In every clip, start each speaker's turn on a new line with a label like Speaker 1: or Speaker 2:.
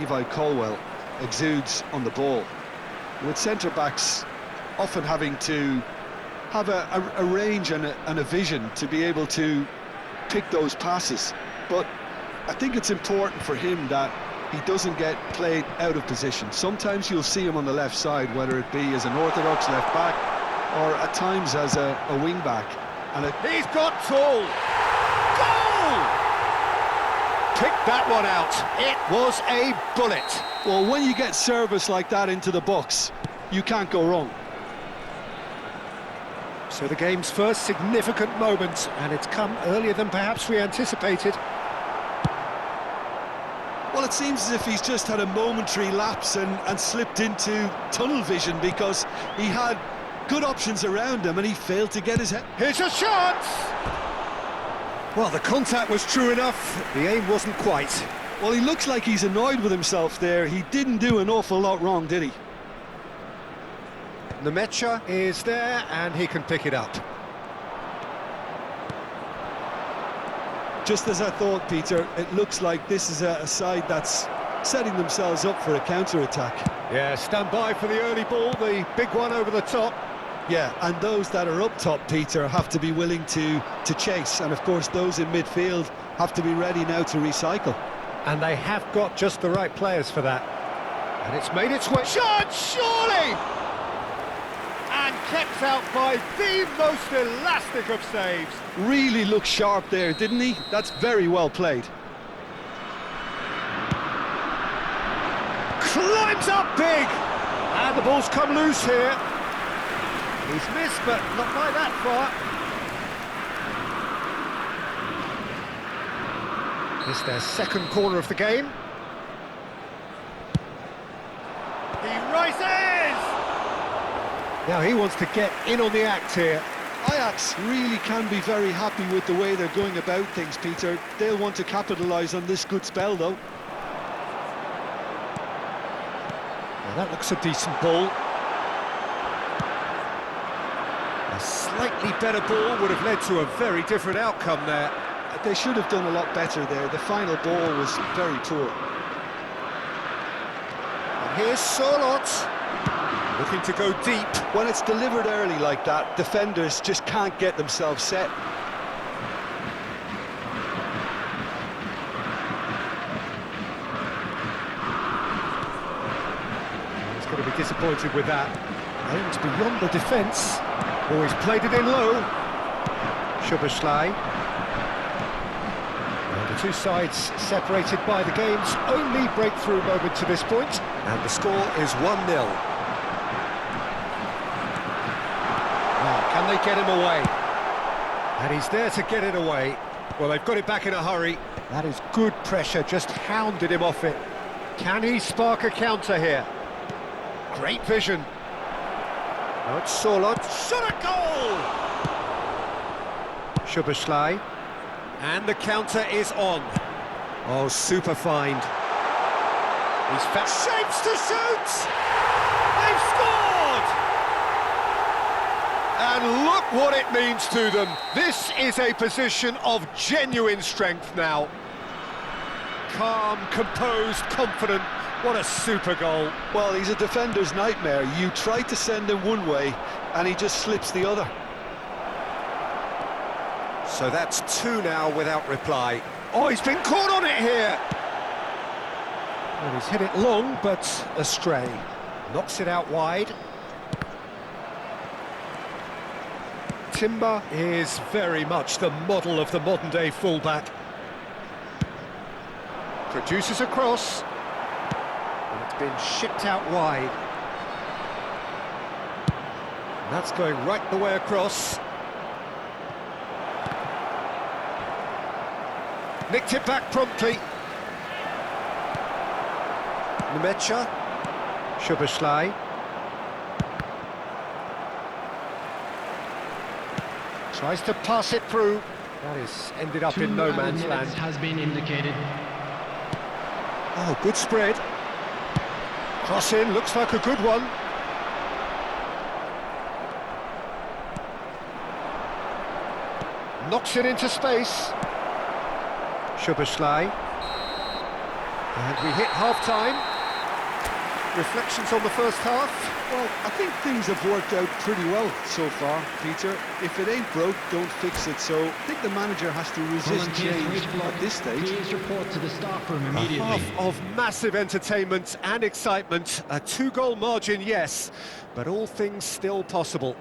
Speaker 1: Levi Colwill exudes on the ball, with centre-backs often having to have a range and a vision to be able to pick those passes. But I think it's important for him that he doesn't get played out of position. Sometimes you'll see him on the left side, whether it be as an orthodox left back or at times as a wing back. And
Speaker 2: he's got tall. Goal! Pick that one out. It was a bullet.
Speaker 1: Well, when you get service like that into the box, you can't go wrong.
Speaker 2: So the game's first significant moment, and it's come earlier than perhaps we anticipated.
Speaker 1: Well, it seems as if he's just had a momentary lapse and slipped into tunnel vision, because he had good options around him and he failed to get his head.
Speaker 2: Here's a chance! Well, the contact was true enough, the aim wasn't quite.
Speaker 1: Well, he looks like he's annoyed with himself there. He didn't do an awful lot wrong, did he?
Speaker 2: NEPES is there and he can pick it up.
Speaker 1: Just as I thought, Peter, it looks like this is a side that's setting themselves up for a counter-attack.
Speaker 2: Yeah, stand by for the early ball, the big one over the top.
Speaker 1: Yeah, and those that are up top, Peter, have to be willing to chase. And of course, those in midfield have to be ready now to recycle.
Speaker 2: And they have got just the right players for that. And it's made its way... Shot, surely! And kept out by the most elastic of saves.
Speaker 1: Really looked sharp there, didn't he? That's very well played.
Speaker 2: Climbs up big! And the ball's come loose here. He's missed, but not by that far. It's their second corner of the game. He rises! Now he wants to get in on the act here.
Speaker 1: Ajax really can be very happy with the way they're going about things, Peter. They'll want to capitalise on this good spell, though.
Speaker 2: Well, that looks a decent ball. A slightly better ball would have led to a very different outcome there.
Speaker 1: They should have done a lot better there. The final ball was very poor.
Speaker 2: And here's Solot, looking to go deep.
Speaker 1: When it's delivered early like that, defenders just can't get themselves set.
Speaker 2: He's going to be disappointed with that. Aims beyond the defence. Oh, he's played it in low. Szoboszlai. The two sides separated by the game's only breakthrough moment to this point, and the score is 1-0. Now, can they get him away? And he's there to get it away. Well, they've got it back in a hurry. That is good pressure, just hounded him off it. Can he spark a counter here? Great vision. Now it's Solot. Shot a goal! Szoboszlai. And the counter is on. Oh, super find. He's found shapes to shoot! They've scored! And look what it means to them. This is a position of genuine strength now. Calm, composed, confident. What a super goal.
Speaker 1: Well, he's a defender's nightmare. You try to send him one way, and he just slips the other.
Speaker 2: So that's two now without reply. Oh, he's been caught on it here! Well, he's hit it long, but astray. Knocks it out wide. Timber is very much the model of the modern-day fullback. Produces a cross. And it's been shipped out wide. And that's going right the way across. Nicked it back promptly. NEPES. Szoboszlai. Tries to pass it through. That is ended up in no man's land.
Speaker 3: Has been indicated.
Speaker 2: Oh, good spread. Cross in, looks like a good one. Knocks it into space. Szoboszlai. And we hit half-time. Reflections on the first half?
Speaker 1: Well, I think things have worked out pretty well so far, Peter. If it ain't broke, don't fix it. So I think the manager has to resist change at this stage.
Speaker 3: Please report to the staff room
Speaker 2: A
Speaker 3: immediately.
Speaker 2: half of massive entertainment and excitement. A 2-goal margin, yes, but all things still possible.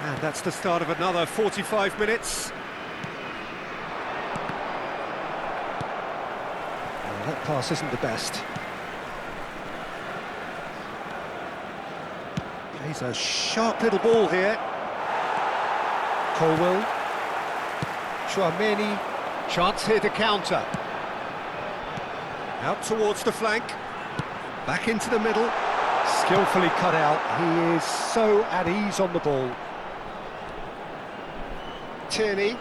Speaker 2: And that's the start of another 45 minutes. Well, that pass isn't the best. Plays a sharp little ball here. Colwell. Chouameni. Chance here to counter. Out towards the flank. Back into the middle. Skillfully cut out. He is so at ease on the ball. Tierney.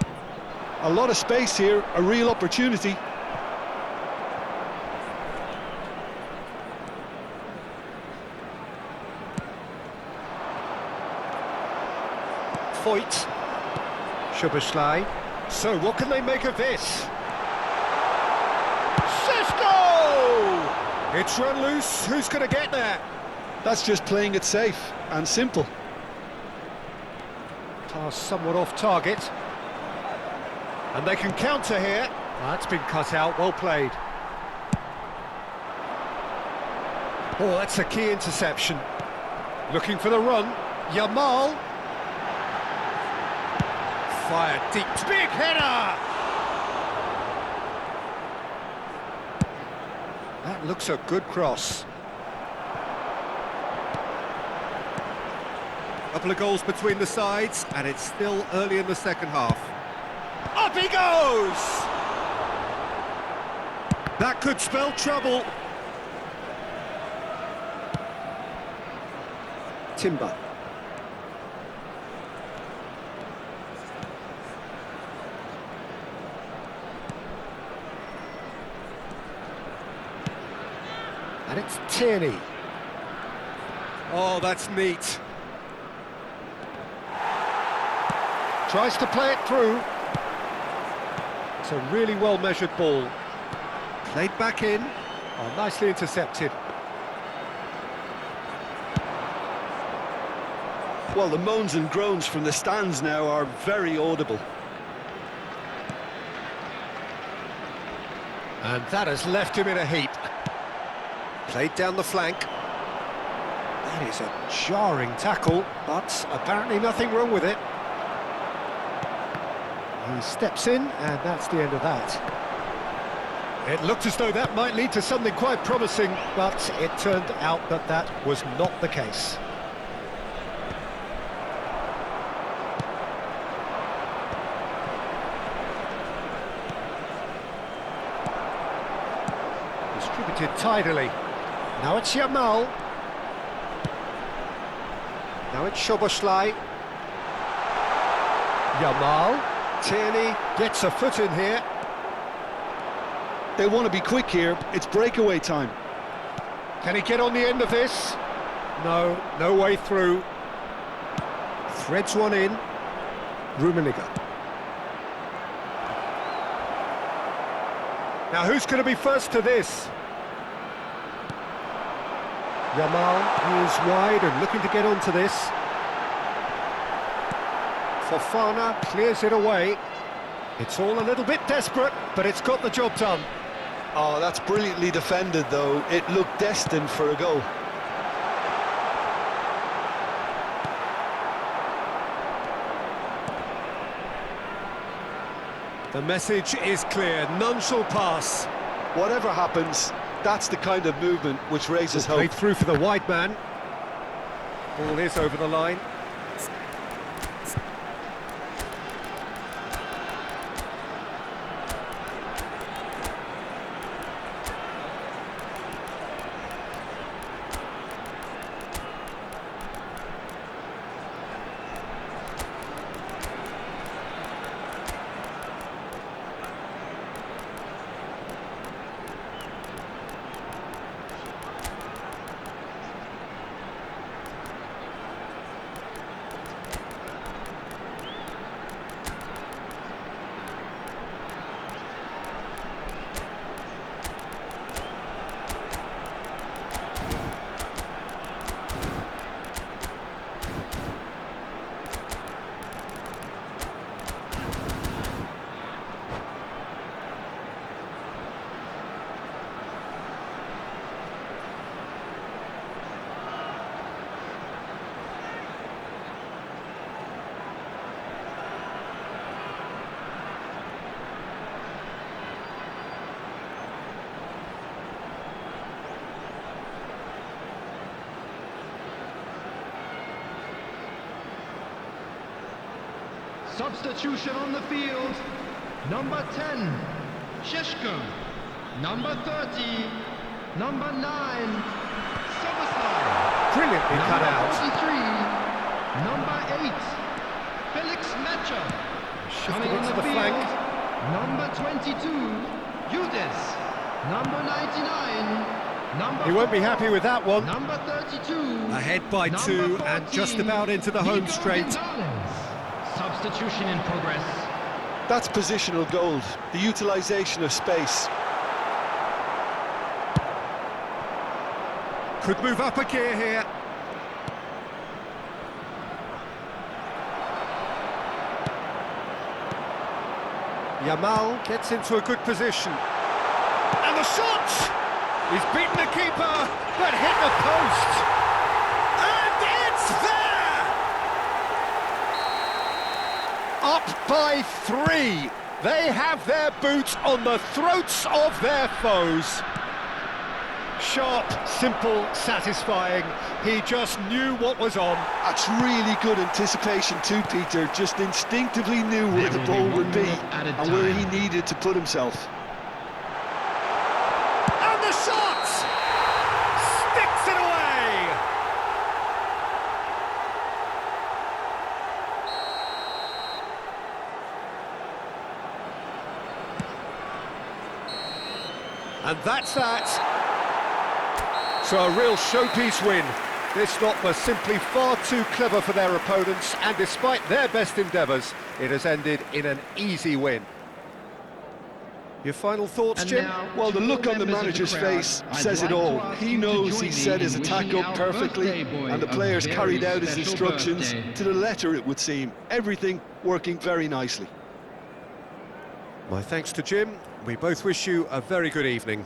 Speaker 1: A lot of space here, a real opportunity.
Speaker 2: Foyt. Szoboszlai. So what can they make of this? Cisco! It's run loose. Who's going to get there?
Speaker 1: That's just playing it safe and simple.
Speaker 2: Pass somewhat off target. And they can counter here. That's been cut out, well played. Oh, that's a key interception. Looking for the run. Yamal. Fired deep. Big header! That looks a good cross. Couple of goals between the sides, and it's still early in the second half. Up he goes! That could spell trouble. Timber. And it's Tierney. Oh, that's neat. Tries to play it through. It's a really well-measured ball. Played back in. Oh, nicely intercepted.
Speaker 1: Well, the moans and groans from the stands now are very audible.
Speaker 2: And that has left him in a heap. Played down the flank. That is a jarring tackle, but apparently nothing wrong with it. He steps in, and that's the end of that. It looked as though that might lead to something quite promising, but it turned out that that was not the case. Distributed tidily. Now it's Yamal. Now it's Szoboszlai. Yamal. Tierney gets a foot in here.
Speaker 1: They want to be quick here. It's breakaway time.
Speaker 2: Can he get on the end of this? No, no way through. Threads one in. Rummenigge. Now who's going to be first to this? Yamal is wide and looking to get onto this. Fofana clears it away. It's all a little bit desperate, but it's got the job done.
Speaker 1: Oh, that's brilliantly defended, though. It looked destined for a goal.
Speaker 2: The message is clear, none shall pass.
Speaker 1: Whatever happens, that's the kind of movement which raises hope.
Speaker 2: Played through for the wide man. Ball is over the line.
Speaker 3: Substitution on the field. Number 10, Sheshko. Number 30, number 9, Soboslai.
Speaker 2: Brilliantly cut out.
Speaker 3: Number 43, number 8, Felix Mecha.
Speaker 2: Shifted into the flank.
Speaker 3: Number 22, Yudes. Number 99, number
Speaker 2: He won't be
Speaker 3: 4,
Speaker 2: happy with that one.
Speaker 3: Number 32.
Speaker 2: Ahead by
Speaker 3: number
Speaker 2: 2
Speaker 3: 14,
Speaker 2: and just about into the home
Speaker 3: Nico
Speaker 2: straight.
Speaker 3: Gonzalez. Substitution in progress.
Speaker 1: That's positional gold, the utilisation of space.
Speaker 2: Could move up a gear here. Yamal gets into a good position. And the shot! He's beaten the keeper, but hit the post. And it's there! Up by 3. They have their boots on the throats of their foes. Sharp, simple, satisfying. He just knew what was on.
Speaker 1: That's really good anticipation too, Peter. Just instinctively knew where the ball would be and where he needed to put himself.
Speaker 2: And the shot! Sticks it away! And that's that. So a real showpiece win. This lot was simply far too clever for their opponents, and despite their best endeavours, it has ended in an easy win. Your final thoughts,
Speaker 3: And
Speaker 2: Jim?
Speaker 3: now,
Speaker 1: Well, the
Speaker 3: to
Speaker 1: look
Speaker 3: all
Speaker 1: on the
Speaker 3: members of
Speaker 1: manager's
Speaker 3: the crowd,
Speaker 1: face
Speaker 3: I'd
Speaker 1: says it
Speaker 3: like to
Speaker 1: all.
Speaker 3: ask
Speaker 1: He
Speaker 3: you to
Speaker 1: knows
Speaker 3: join
Speaker 1: he
Speaker 3: me
Speaker 1: set his
Speaker 3: in
Speaker 1: attack
Speaker 3: wishing
Speaker 1: up
Speaker 3: our
Speaker 1: perfectly,
Speaker 3: birthday boy
Speaker 1: and the
Speaker 3: a
Speaker 1: players
Speaker 3: very
Speaker 1: carried out his
Speaker 3: special
Speaker 1: instructions
Speaker 3: birthday.
Speaker 1: to the letter, it would seem. Everything working very nicely.
Speaker 2: My thanks to Jim. We both wish you a very good evening.